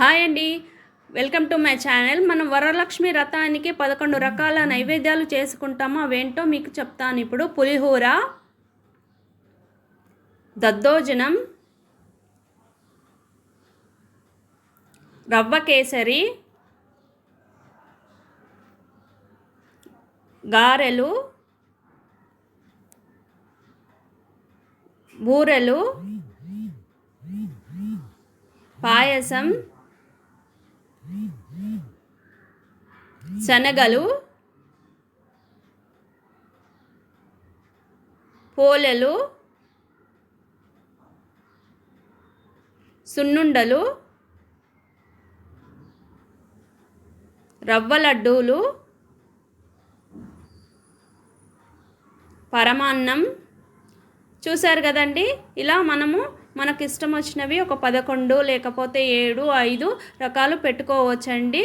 Hi అండి, welcome to my channel. మనం వరలక్ష్మి వ్రతానికి 11 రకాల నైవేద్యాలు చేసుకుంటాము. అవేంటో మీకు చెప్తాను ఇప్పుడు. పులిహోర, దద్దోజనం, రవ్వ కేసరి, గారెలు, బూరెలు, పాయసం, శనగలు, పోలెలు, సున్నుండలు, రవ్వ లడ్డూలు, పరమాన్నం. చూశారు కదండి, ఇలా మనకు ఇష్టం వచ్చినవి ఒక 11 లేకపోతే 7, 5 రకాలు పెట్టుకోవచ్చండి.